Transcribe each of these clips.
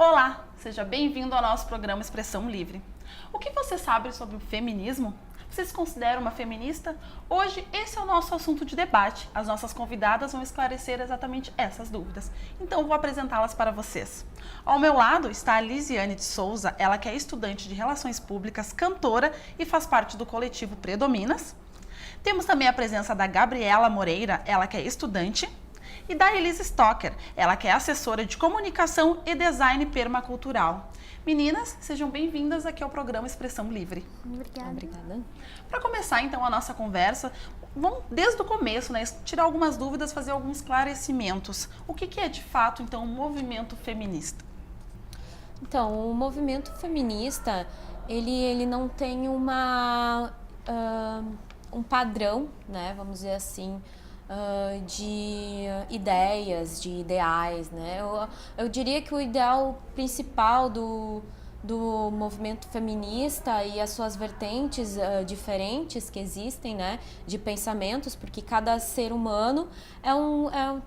Olá, seja bem-vindo ao nosso programa Expressão Livre. O que você sabe sobre o feminismo? Você se considera uma feminista? Hoje, esse é o nosso assunto de debate. As nossas convidadas vão esclarecer exatamente essas dúvidas. Então, vou apresentá-las para vocês. Ao meu lado está a Lisiane de Souza, ela que é estudante de Relações Públicas, cantora e faz parte do coletivo Predominas. Temos também a presença da Gabriela Moreira, ela que é estudante, e da Elisa Stocker, ela que é assessora de comunicação e design permacultural. Meninas, sejam bem-vindas aqui ao programa Expressão Livre. Obrigada. Para começar, então, a nossa conversa, vamos desde o começo, né, tirar algumas dúvidas, fazer alguns esclarecimentos. O que é, de fato, então, um movimento feminista? Então, o movimento feminista, ele não tem um padrão, né, vamos dizer assim, de ideias, de ideais, né? Eu diria que o ideal principal do movimento feminista e as suas vertentes diferentes que existem, né, de pensamentos, porque cada ser humano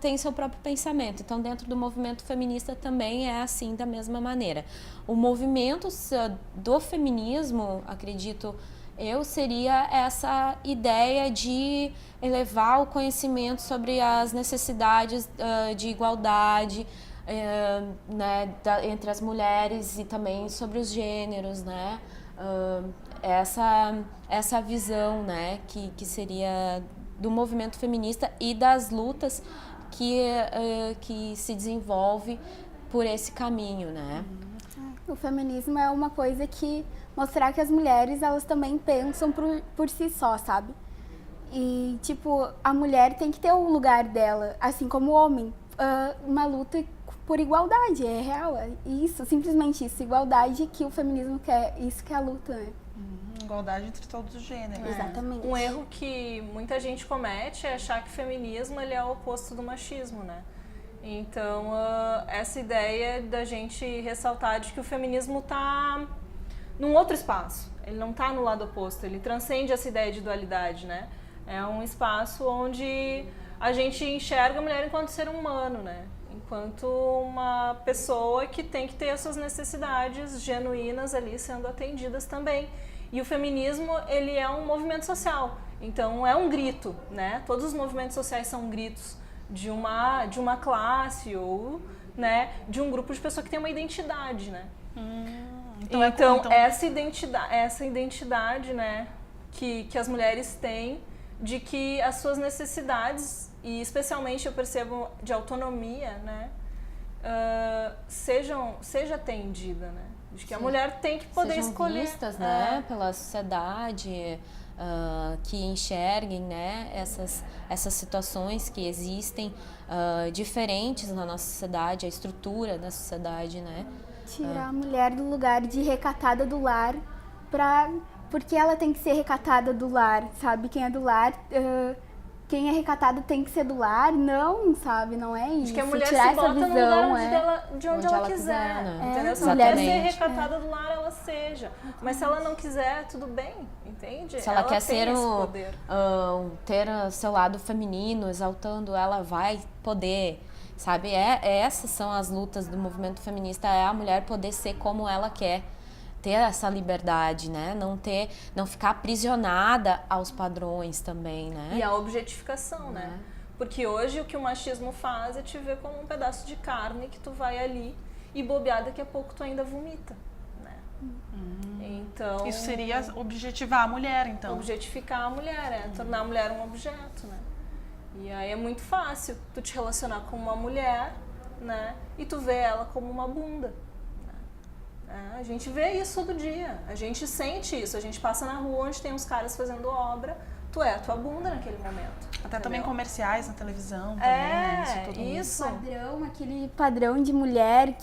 tem seu próprio pensamento. Então, dentro do movimento feminista também é assim, da mesma maneira. O movimento do feminismo, acredito seria essa ideia de elevar o conhecimento sobre as necessidades de igualdade, né, entre as mulheres e também sobre os gêneros, né? Essa visão, né, que seria do movimento feminista e das lutas que se desenvolve por esse caminho, né? O feminismo é uma coisa que mostrar que as mulheres, elas também pensam por si só, sabe? E, tipo, a mulher tem que ter o lugar dela, assim como o homem. Uma luta por igualdade, é real. É isso, simplesmente isso. Igualdade que o feminismo quer, isso que é a luta, né? Igualdade entre todos os gêneros. Exatamente. Um erro que muita gente comete é achar que o feminismo ele é o oposto do machismo, né? Então, essa ideia da gente ressaltar de que o feminismo está num outro espaço. Ele não está no lado oposto, ele transcende essa ideia de dualidade, né? É um espaço onde a gente enxerga a mulher enquanto ser humano, né? Enquanto uma pessoa que tem que ter as suas necessidades genuínas ali sendo atendidas também. E o feminismo, ele é um movimento social, então é um grito, né? Todos os movimentos sociais são gritos de uma classe ou, né, de um grupo de pessoas que tem uma identidade, né? Então essa identidade, né, que as mulheres têm de que as suas necessidades, e especialmente eu percebo de autonomia, né, seja atendida, né? De que a mulher tem que poder sejam escolher. Vistas, né, pela sociedade, que enxerguem, né, essas situações que existem diferentes na nossa sociedade, a estrutura da sociedade, né? Tirar a mulher do lugar de recatada do lar, porque ela tem que ser recatada do lar, sabe? Quem é do lar, quem é recatado tem que ser do lar, não, sabe? Não é isso. Acho que a mulher tirar se bota essa no visão, lugar de onde ela quiser, né? entendeu? Se ela quer ser Exatamente. recatada do lar, ela seja. Mas se ela não quiser, tudo bem, entende? Se ela quer ser esse poder. ter seu lado feminino, exaltando, ela vai poder, sabe? Essas são as lutas do movimento feminista, é a mulher poder ser como ela quer, ter essa liberdade, né? Não ficar aprisionada aos padrões também, né? E a objetificação, né? Porque hoje o que o machismo faz é te ver como um pedaço de carne que tu vai ali e bobear, daqui a pouco tu ainda vomita, né? Então, Isso seria objetivar a mulher, então. objetificar a mulher, tornar a mulher um objeto, né? E aí é muito fácil tu te relacionar com uma mulher, né? E tu vê ela como uma bunda. A gente vê isso todo dia, a gente sente isso, a gente passa na rua onde tem uns caras fazendo obra, tu é a tua bunda naquele momento. Até entendeu? também comerciais na televisão também, né? Isso. Aquele padrão de mulher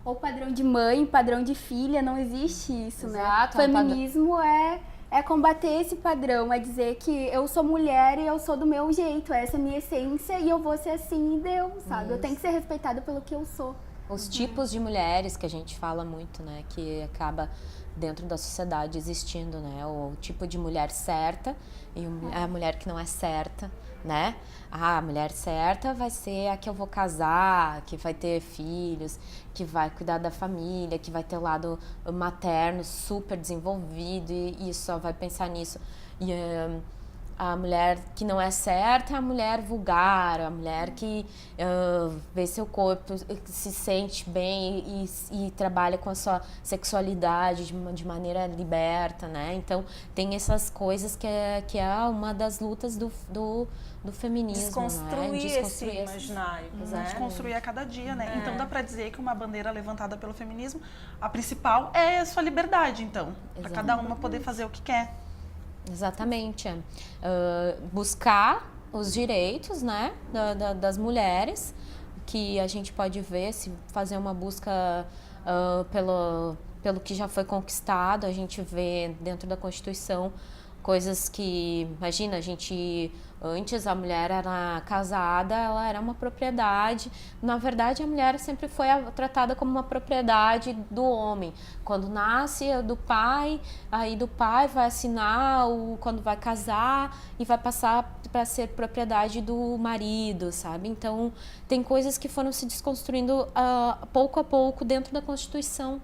ou padrão de mãe, padrão de filha, não existe isso, Exato, né? O feminismo é combater esse padrão, é dizer que eu sou mulher e eu sou do meu jeito, essa é a minha essência e eu vou ser assim e deu, sabe? Eu tenho que ser respeitada pelo que eu sou. Os tipos de mulheres que a gente fala muito, né? Que acaba dentro da sociedade existindo, né? O tipo de mulher certa e a mulher que não é certa, né? A mulher certa vai ser a que eu vou casar, que vai ter filhos, que vai cuidar da família, que vai ter o lado materno super desenvolvido e só vai pensar nisso. E a mulher que não é certa é a mulher vulgar, a mulher que vê seu corpo, se sente bem e trabalha com a sua sexualidade de maneira liberta, né? Então, tem essas coisas que é uma das lutas do feminismo, Desconstruir, né? esse imaginário, né? Desconstruir a cada dia, né? Então dá pra dizer que uma bandeira levantada pelo feminismo, a principal é a sua liberdade, então. Pra cada uma poder fazer o que quer. Exatamente. Buscar os direitos, né, das mulheres, que a gente pode ver, se fazer uma busca pelo que já foi conquistado, a gente vê dentro da Constituição coisas que, imagina, antes a mulher era casada, ela era uma propriedade. Na verdade, a mulher sempre foi tratada como uma propriedade do homem. Quando nasce do pai, aí do pai vai assinar quando vai casar e vai passar para ser propriedade do marido, sabe? Então, tem coisas que foram se desconstruindo pouco a pouco dentro da Constituição.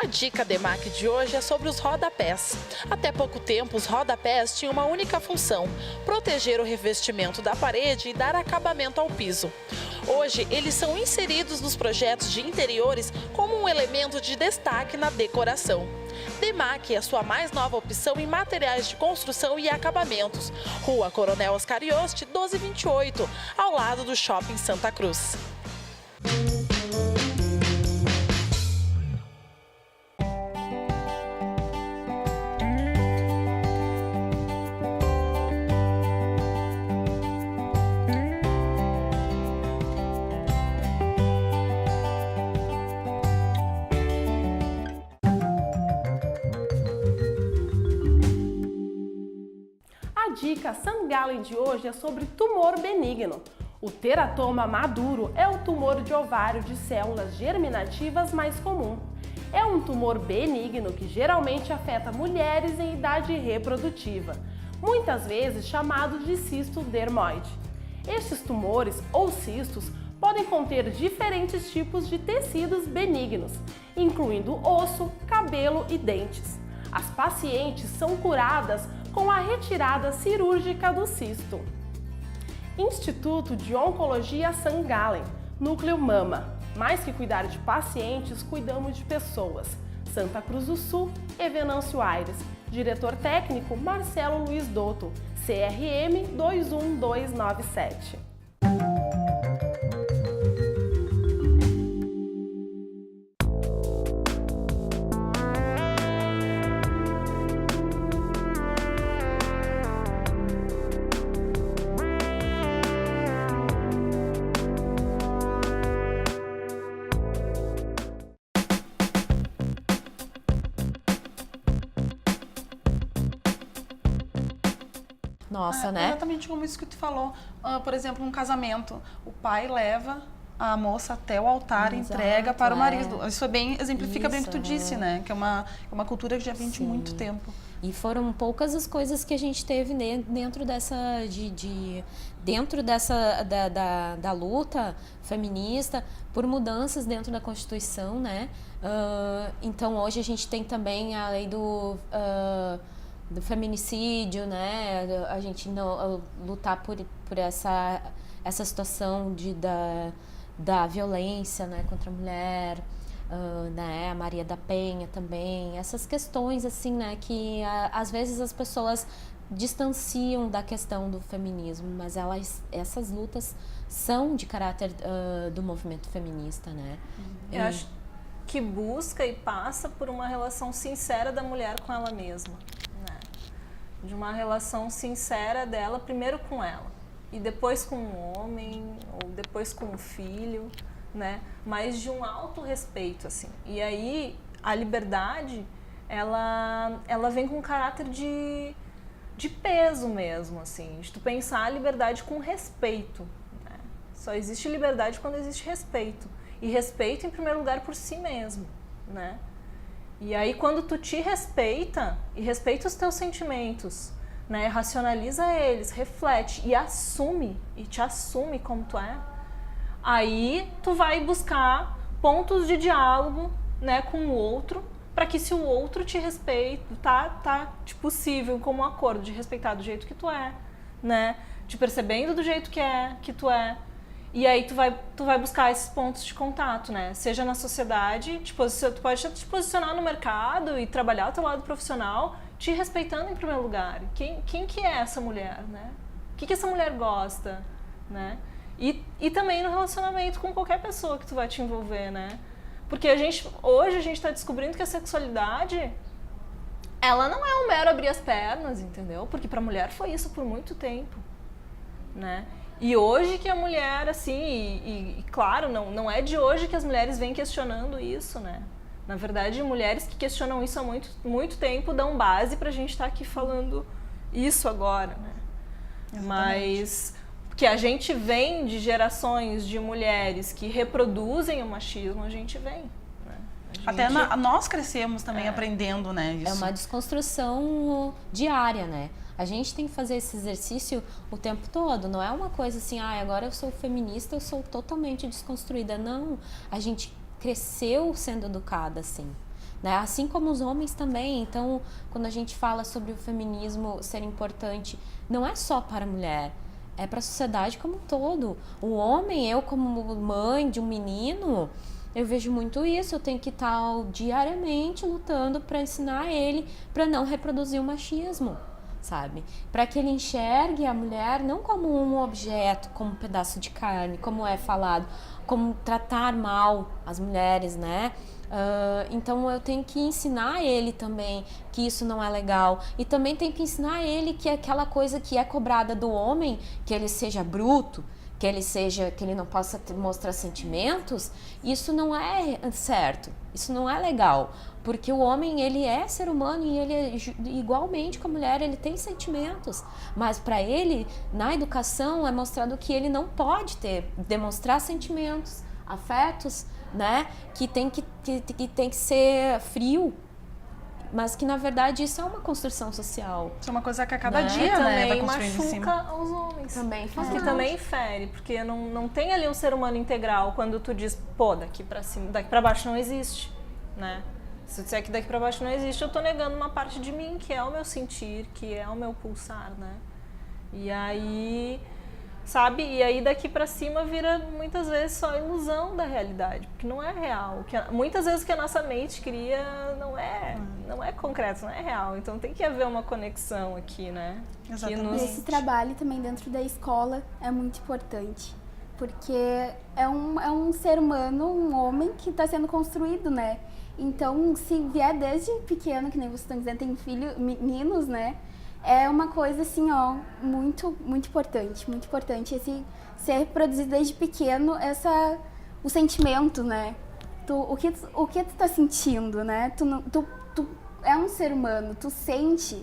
A dica DEMAC de hoje é sobre os rodapés. Até pouco tempo, os rodapés tinham uma única função: proteger o revestimento da parede e dar acabamento ao piso. Hoje, eles são inseridos nos projetos de interiores como um elemento de destaque na decoração. DEMAC é a sua mais nova opção em materiais de construção e acabamentos. Rua Coronel Oscar Yost, 1228, ao lado do Shopping Santa Cruz. A dica St. Gallen de hoje é sobre tumor benigno. O teratoma maduro é o tumor de ovário de células germinativas mais comum. É um tumor benigno que geralmente afeta mulheres em idade reprodutiva, muitas vezes chamado de cisto dermoide. Estes tumores ou cistos podem conter diferentes tipos de tecidos benignos, incluindo osso, cabelo e dentes. As pacientes são curadas com a retirada cirúrgica do cisto. Instituto de Oncologia St. Gallen, Núcleo Mama. Mais que cuidar de pacientes, cuidamos de pessoas. Santa Cruz do Sul e Venâncio Aires. Diretor técnico Marcelo Luiz Dotto, CRM 21297. Nossa, né? Exatamente como isso que tu falou. Por exemplo, um casamento, o pai leva a moça até o altar e entrega para o marido. Isso é bem, exemplifica bem o que tu disse, né? Que é uma cultura que já vem de muito tempo. E foram poucas as coisas que a gente teve dentro dessa da luta feminista por mudanças dentro da Constituição, né? Então hoje a gente tem também a lei do feminicídio, né? A gente não lutar por essa situação da violência, né, contra a mulher. Né, a Maria da Penha também, essas questões assim, né, que às vezes as pessoas distanciam da questão do feminismo, mas essas lutas são de caráter do movimento feminista, né? que busca e passa por uma relação sincera da mulher com ela mesma, né? De uma relação sincera dela, primeiro com ela, e depois com o homem, ou depois com o filho, né? Mas de um autorrespeito, assim. E aí, a liberdade, ela vem com um caráter de peso mesmo, assim, de tu pensar a liberdade com respeito, né? Só existe liberdade quando existe respeito. E respeito, em primeiro lugar, por si mesmo, né? E aí, quando tu te respeita, e respeita os teus sentimentos, né? Racionaliza eles, reflete e te assume como tu é, aí tu vai buscar pontos de diálogo, né, com o outro, para que se o outro te respeita, tá possível como um acordo de respeitar do jeito que tu é, né? Te percebendo do jeito que tu é. E aí tu vai buscar esses pontos de contato, né? Seja na sociedade, tu pode te posicionar no mercado e trabalhar o teu lado profissional, te respeitando em primeiro lugar. Quem que é essa mulher, né? O que essa mulher gosta, né? E também no relacionamento com qualquer pessoa que tu vai te envolver, né? Porque hoje a gente está descobrindo que a sexualidade, ela não é um mero abrir as pernas, entendeu? Porque para a mulher foi isso por muito tempo, né? E hoje que a mulher, assim, e claro, não é de hoje que as mulheres vêm questionando isso, né? Na verdade, mulheres que questionam isso há muito, muito tempo dão base pra gente estar aqui falando isso agora, né? Exatamente. Mas que a gente vem de gerações de mulheres que reproduzem o machismo, a gente vem, né? Até nós crescemos também aprendendo, né? Isso. É uma desconstrução diária, né? A gente tem que fazer esse exercício o tempo todo, não é uma coisa assim, agora eu sou feminista, eu sou totalmente desconstruída. Não, a gente cresceu sendo educada assim, né? Assim como os homens também. Então, quando a gente fala sobre o feminismo ser importante, não é só para a mulher, é para a sociedade como um todo. O homem, eu como mãe de um menino, eu vejo muito isso, eu tenho que estar diariamente lutando para ensinar ele para não reproduzir o machismo, sabe? Para que ele enxergue a mulher não como um objeto, como um pedaço de carne, como é falado, como tratar mal as mulheres, né? Então eu tenho que ensinar ele também que isso não é legal, e também tenho que ensinar ele que aquela coisa que é cobrada do homem, que ele seja bruto, que ele não possa mostrar sentimentos, isso não é certo, isso não é legal, porque o homem, ele é ser humano e ele é igualmente com a mulher, ele tem sentimentos, mas para ele, na educação, é mostrado que ele não pode demonstrar sentimentos, afetos, né, que tem que ser frio, mas que na verdade isso é uma construção social. Isso é uma coisa que a cada Né? dia, né, vai Também construindo em cima. machuca aos homens. Também faz. Que também fere, porque não tem ali um ser humano integral quando tu diz, pô, daqui pra cima, daqui pra baixo não existe, né? Se eu disser que daqui pra baixo não existe, eu tô negando uma parte de mim, que é o meu sentir, que é o meu pulsar, né? E aí, sabe? E aí daqui pra cima vira muitas vezes só ilusão da realidade, porque não é real. Muitas vezes o que a nossa mente cria não é concreto, não é real. Então tem que haver uma conexão aqui, né? Exatamente. E esse trabalho também dentro da escola é muito importante, porque é um ser humano, um homem que está sendo construído, né? Então, se vier desde pequeno, que nem vocês estão dizendo, tem meninos, né? É uma coisa assim, ó, muito, muito importante, esse ser produzido desde pequeno, o sentimento, né? O que tu tá sentindo, né? Tu é um ser humano, tu sente.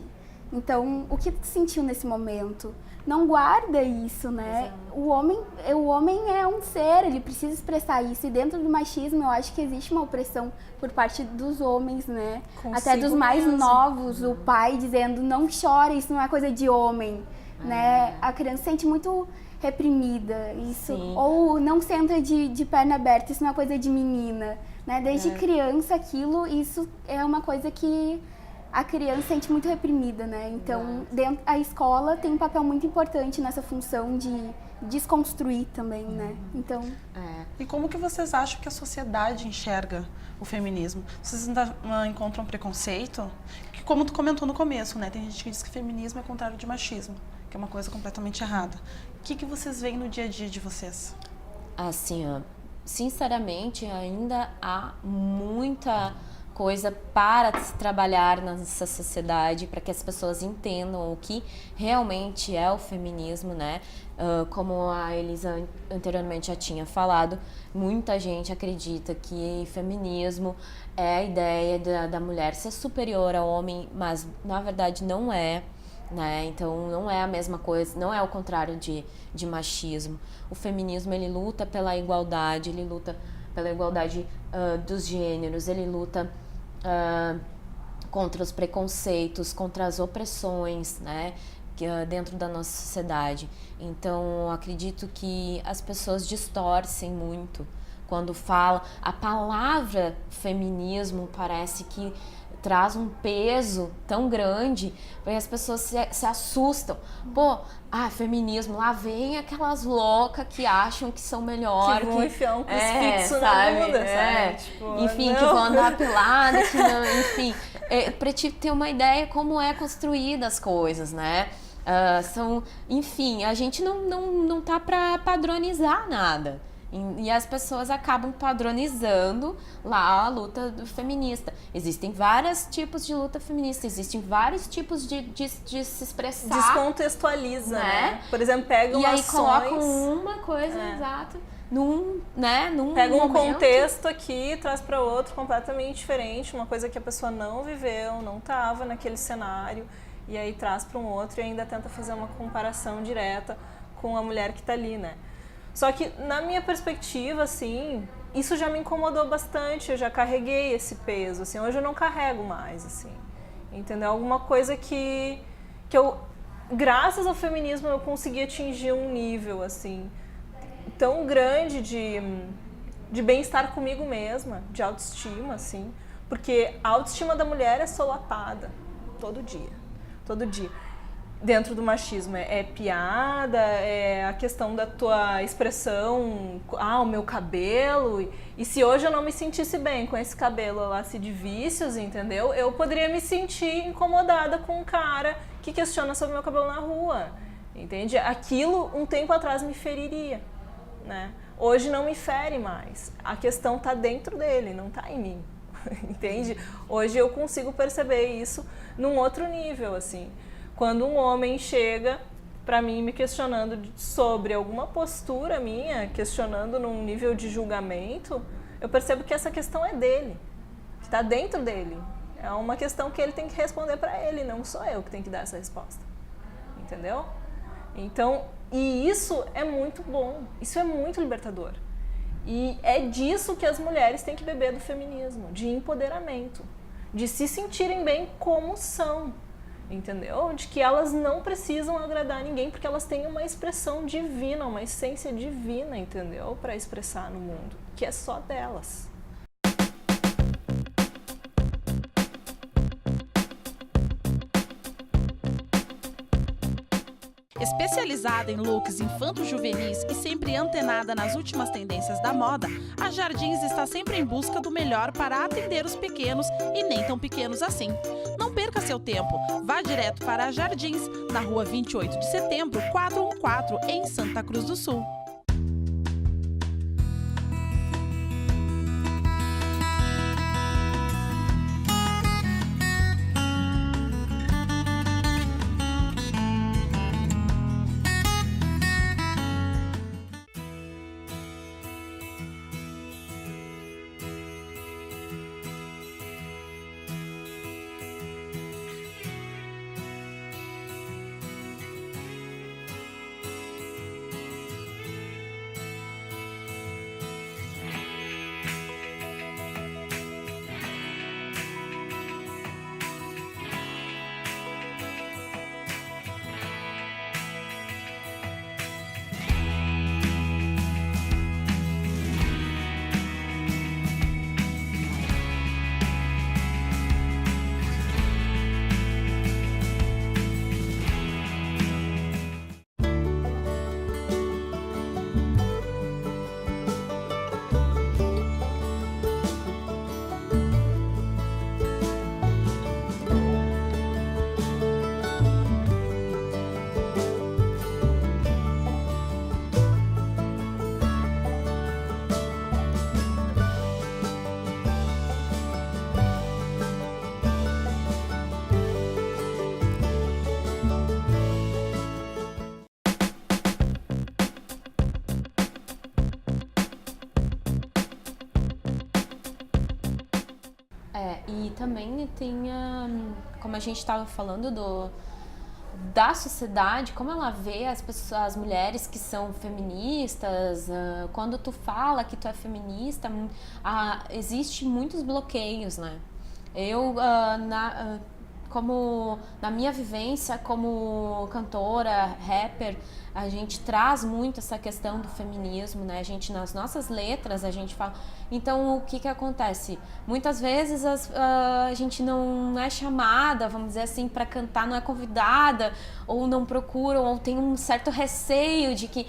Então, o que tu sentiu nesse momento? Não guarda isso, né? Exato. O homem é um ser, ele precisa expressar isso. E dentro do machismo, eu acho que existe uma opressão por parte dos homens, né? Até dos mais mesmo. novos, o pai dizendo, não chora, isso não é coisa de homem, né? A criança se sente muito reprimida, isso. Sim. Ou não senta de perna aberta, isso não é coisa de menina, né? Desde criança aquilo, isso é uma coisa que a criança se sente muito reprimida, né? Então, a escola tem um papel muito importante nessa função de desconstruir também, né? Então, E como que vocês acham que a sociedade enxerga o feminismo? Vocês ainda encontram preconceito? Que, como tu comentou no começo, né? Tem gente que diz que feminismo é contrário de machismo, que é uma coisa completamente errada. O que vocês veem no dia a dia de vocês? Assim, ó, sinceramente, ainda há muita coisa para se trabalhar nessa sociedade, para que as pessoas entendam o que realmente é o feminismo, né? Como a Elisa anteriormente já tinha falado, muita gente acredita que feminismo é a ideia da mulher ser superior ao homem, mas na verdade não é. Né? Então não é a mesma coisa, não é o contrário de machismo. O feminismo, ele luta pela igualdade, ele luta pela igualdade dos gêneros, ele luta contra os preconceitos, contra as opressões, né, dentro da nossa sociedade. Então acredito que as pessoas distorcem muito quando falam. A palavra feminismo parece que traz um peso tão grande, porque as pessoas se assustam. Pô, feminismo, lá vem aquelas loucas que acham que são melhor. Que vão enfiar um crucifixo na bunda, sabe? Tipo, enfim, não. que vão andar pelada, que não, enfim. Pra te ter uma ideia como é construída as coisas, né? Enfim, a gente não tá pra padronizar nada. E as pessoas acabam padronizando lá a luta feminista. Existem vários tipos de luta feminista, existem vários tipos de se expressar. Descontextualiza, né? Por exemplo, pegam ações... E aí colocam uma coisa, exato, num pega um momento. contexto aqui, traz para outro completamente diferente, uma coisa que a pessoa não viveu, não estava naquele cenário, e aí traz para um outro e ainda tenta fazer uma comparação direta com a mulher que está ali, né? Só que, na minha perspectiva, assim, isso já me incomodou bastante, eu já carreguei esse peso, assim, hoje eu não carrego mais, assim, entendeu? Alguma coisa que eu, graças ao feminismo, eu consegui atingir um nível, assim, tão grande de bem-estar comigo mesma, de autoestima, assim, porque a autoestima da mulher é solapada, todo dia. Dentro do machismo é piada, é a questão da tua expressão, o meu cabelo, e se hoje eu não me sentisse bem com esse cabelo lá, se de vícios, entendeu? Eu poderia me sentir incomodada com um cara que questiona sobre o meu cabelo na rua, entende? Aquilo um tempo atrás me feriria, né? Hoje não me fere mais, a questão tá dentro dele, não tá em mim, entende? Hoje eu consigo perceber isso num outro nível, assim. Quando um homem chega para mim me questionando sobre alguma postura minha, questionando num nível de julgamento, eu percebo que essa questão é dele, que está dentro dele. É uma questão que ele tem que responder para ele, não sou eu que tenho que dar essa resposta. Entendeu? Então, e isso é muito bom, isso é muito libertador. E é disso que as mulheres têm que beber do feminismo, de empoderamento, de se sentirem bem como são. Entendeu? De que elas não precisam agradar ninguém porque elas têm uma expressão divina, uma essência divina, entendeu? Para expressar no mundo, que é só delas. Especializada em looks infanto-juvenis e sempre antenada nas últimas tendências da moda, a Jardins está sempre em busca do melhor para atender os pequenos e nem tão pequenos assim. Não perca seu tempo, vá direto para a Jardins, na rua 28 de setembro, 414, em Santa Cruz do Sul. E também tem, como a gente estava falando da sociedade, como ela vê as pessoas, as mulheres que são feministas. Quando tu fala que tu é feminista, existe muitos bloqueios, né? Eu, como na minha vivência como cantora, rapper, a gente traz muito essa questão do feminismo, né? A gente, nas nossas letras, a gente fala... Então, o que acontece? Muitas vezes a gente não é chamada, vamos dizer assim, para cantar, não é convidada, ou não procuram, ou tem um certo receio de que,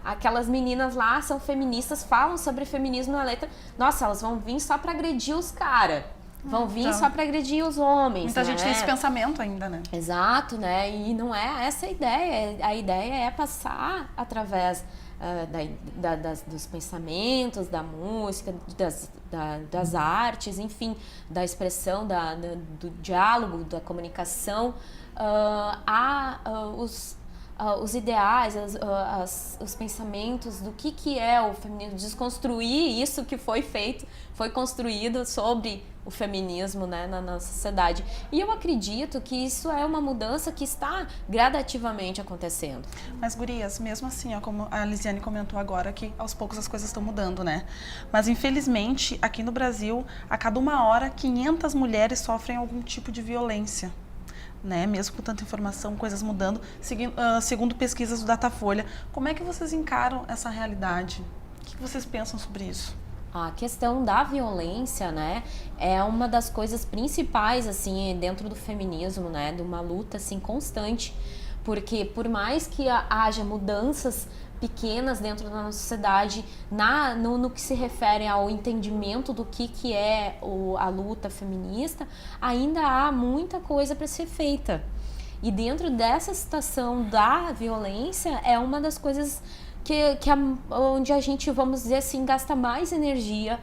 aquelas meninas lá são feministas, falam sobre feminismo na letra, nossa, elas vão vir só para agredir os caras. Vão vir só para agredir os homens. Muita gente tem esse pensamento ainda, né? Exato, né? E não é essa a ideia. A ideia é passar através dos pensamentos, da música, das artes, enfim, da expressão, do diálogo, da comunicação, os ideais, os pensamentos do que é o feminismo, desconstruir isso que foi construído sobre o feminismo, né, na sociedade. E eu acredito que isso é uma mudança que está gradativamente acontecendo. Mas, gurias, mesmo assim, como a Lisiane comentou agora, que aos poucos as coisas estão mudando, né? Mas, infelizmente, aqui no Brasil, a cada 1 hora, 500 mulheres sofrem algum tipo de violência. Né? Mesmo com tanta informação, coisas mudando, segundo pesquisas do Datafolha. Como é que vocês encaram essa realidade? O que vocês pensam sobre isso? A questão da violência, né, é uma das coisas principais, assim, dentro do feminismo, né, de uma luta, assim, constante, porque por mais que haja mudanças pequenas dentro da nossa sociedade, no que se refere ao entendimento do que é a luta feminista, ainda há muita coisa para ser feita. E dentro dessa situação da violência, é uma das coisas onde a gente, vamos dizer assim, gasta mais energia,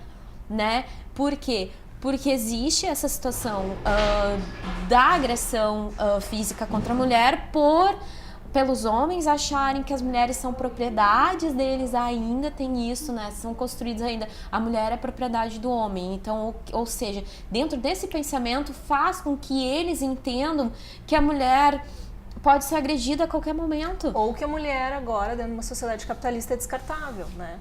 né? Por quê? Porque existe essa situação da agressão física contra a mulher pelos homens acharem que as mulheres são propriedades deles, ainda tem isso, né? São construídos ainda, a mulher é propriedade do homem. Então, ou seja, dentro desse pensamento faz com que eles entendam que a mulher pode ser agredida a qualquer momento. Ou que a mulher agora, dentro de uma sociedade capitalista, é descartável, né?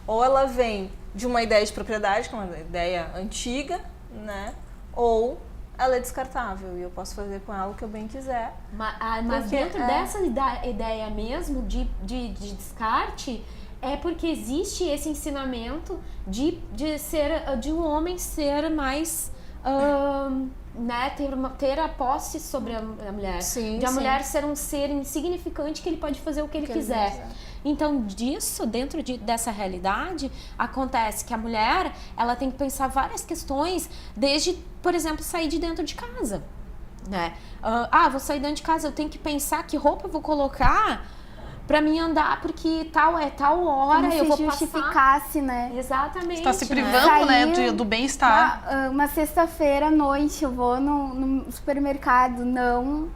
Ou ela vem de uma ideia de propriedade, que é uma ideia antiga, né? Ou ela é descartável e eu posso fazer com ela o que eu bem quiser. Mas dentro dessa ideia mesmo de descarte, é porque existe esse ensinamento de um homem ser mais... né, ter a posse sobre a mulher. Sim, de a mulher ser um ser insignificante que ele pode fazer o que ele quiser. Então, dentro dessa realidade, acontece que a mulher, ela tem que pensar várias questões, desde, por exemplo, sair de dentro de casa, né? Vou sair dentro de casa, eu tenho que pensar que roupa eu vou colocar pra mim andar, porque tal hora eu vou passar... justificasse, né? Exatamente. Você tá se privando, né, do bem-estar. Uma sexta-feira à noite eu vou no supermercado, não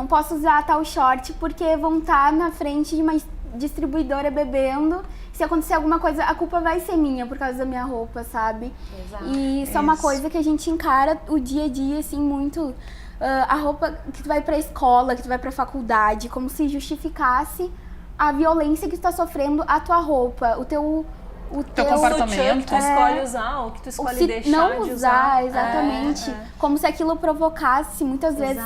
posso usar tal short porque vão estar na frente de uma distribuidora bebendo. Se acontecer alguma coisa, a culpa vai ser minha por causa da minha roupa, sabe? Exato. E isso é uma coisa que a gente encara o dia a dia, assim, muito... a roupa que tu vai pra escola, que tu vai pra faculdade, como se justificasse a violência que tu tá sofrendo a tua roupa, o teu comportamento. Que tu escolhe usar ou que tu escolhe deixar não de usar. Exatamente. Como se aquilo provocasse, muitas vezes.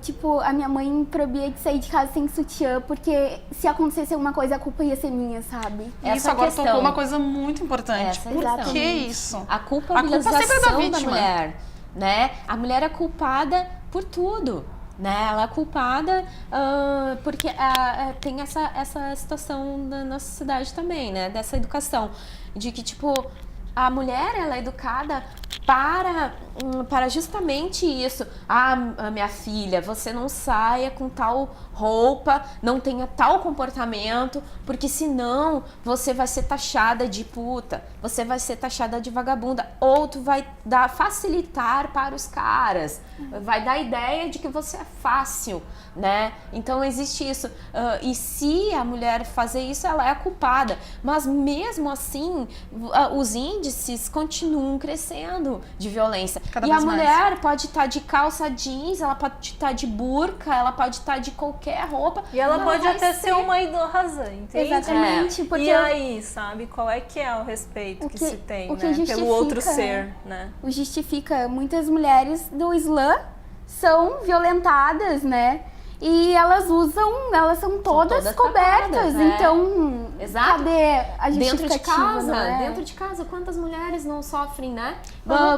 Tipo, a minha mãe me proibia de sair de casa sem sutiã, porque se acontecesse alguma coisa, a culpa ia ser minha, sabe? Isso agora tocou uma coisa muito importante. Por que isso? A culpabilização sempre é da vítima. mulher, né? A mulher é culpada por tudo. Né? Ela é culpada porque tem essa situação na sociedade também, né? Dessa educação, de que, tipo, a mulher, ela é educada para para justamente isso. Minha filha, você não saia com tal roupa, não tenha tal comportamento, porque senão você vai ser taxada de puta, você vai ser taxada de vagabunda, ou tu vai facilitar para os caras, vai dar a ideia de que você é fácil, né? Então existe isso. E se a mulher fazer isso, ela é a culpada. Mas mesmo assim, os índices continuam crescendo de violência. Cada E vez a mais. mulher pode estar de calça jeans, ela pode estar de burca, ela pode estar de qualquer roupa. E ela não pode vai até ser uma idosa, entende? Exatamente, porque E aí, sabe, qual é que é o respeito O que que- se tem, o que né? justifica, Pelo outro né? ser, né? o justifica. Muitas mulheres do Islã são violentadas, né? E elas são todas cobertas. tapadas, né? Então, Exato. cadê a Dentro justificativa? de casa, não é? dentro de casa, quantas mulheres não sofrem, né?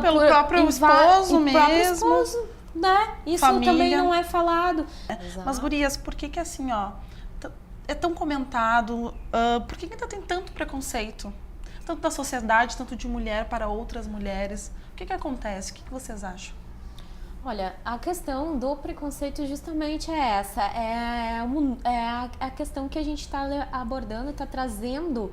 Pelo próprio esposo o próprio mesmo. esposo, né? Isso Família. também não é falado. Mas, gurias, por que assim, ó, é tão comentado? Por que ainda tem tanto preconceito? Tanto da sociedade, tanto de mulher para outras mulheres. O que acontece? O que vocês acham? Olha, a questão do preconceito justamente é essa, a questão que a gente está abordando, está trazendo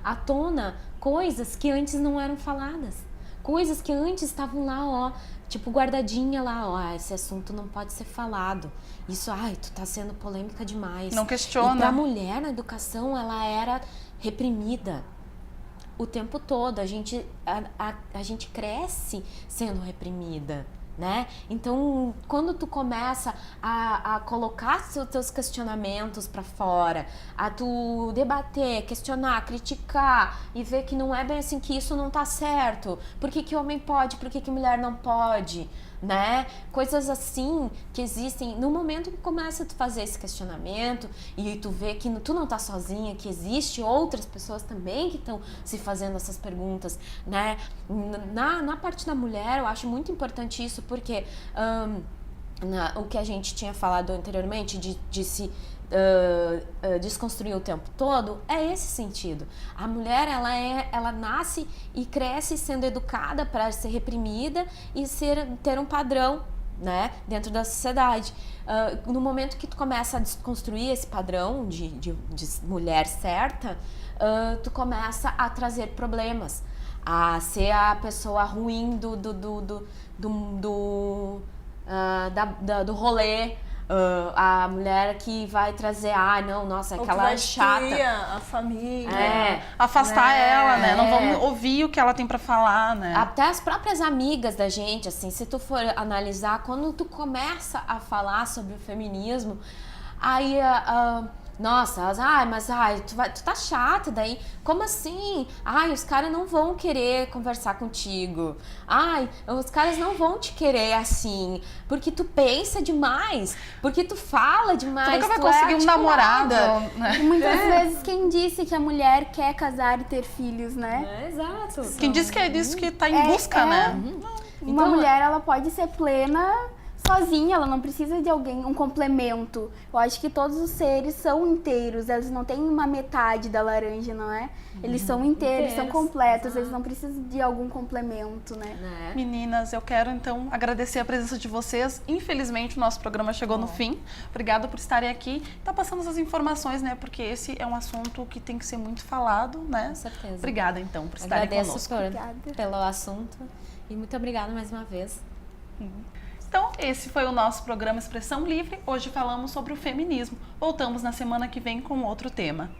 à tona coisas que antes não eram faladas, coisas que antes estavam lá, ó, tipo guardadinha lá, ó, esse assunto não pode ser falado, isso, ai, tu tá sendo polêmica demais. Não questiona. E pra mulher na educação, ela era reprimida o tempo todo, a gente cresce sendo reprimida, né? Então, quando tu começa a colocar os teus questionamentos para fora, a tu debater, questionar, criticar e ver que não é bem assim, que isso não tá certo, por que homem pode, por que mulher não pode, né? Coisas assim que existem no momento que começa a tu fazer esse questionamento e tu vê que tu não tá sozinha, que existe outras pessoas também que estão se fazendo essas perguntas, né? Na parte da mulher, eu acho muito importante isso, porque o que a gente tinha falado anteriormente de se desconstruir o tempo todo, é esse sentido. A mulher, ela nasce e cresce sendo educada para ser reprimida e ter um padrão, né, dentro da sociedade. No momento que tu começa a desconstruir esse padrão de mulher certa, tu começa a trazer problemas, a ser a pessoa ruim do rolê, a mulher que vai trazer, não, nossa, Ou que aquela vai chata. destruir a família. Afastar ela, né? Não É. vamos ouvir o que ela tem pra falar, né? Até as próprias amigas da gente, assim, se tu for analisar, quando tu começa a falar sobre o feminismo, aí, nossa, tu tá chata, daí, como assim? Os caras não vão querer conversar contigo. Os caras não vão te querer assim, porque tu pensa demais, porque tu fala demais, Tu nunca vai tu conseguir um namorado, articulada. né? E muitas vezes quem disse que a mulher quer casar e ter filhos, né? Exato. Quem disse que é disso que tá em busca, né? Uma Então, mulher, ela pode ser plena sozinha, ela não precisa de alguém, um complemento. Eu acho que todos os seres são inteiros, eles não têm uma metade da laranja, não é? Eles são inteiros, são completos, eles não precisam de algum complemento, né? Meninas, eu quero então agradecer a presença de vocês. Infelizmente o nosso programa chegou no fim. Obrigada por estarem aqui. Tá passando essas informações, né? Porque esse é um assunto que tem que ser muito falado, né? Com certeza. Obrigada então por estarem Agradeço conosco. Obrigada. pelo assunto e muito obrigada mais uma vez. Então, esse foi o nosso programa Expressão Livre. Hoje falamos sobre o feminismo. Voltamos na semana que vem com outro tema.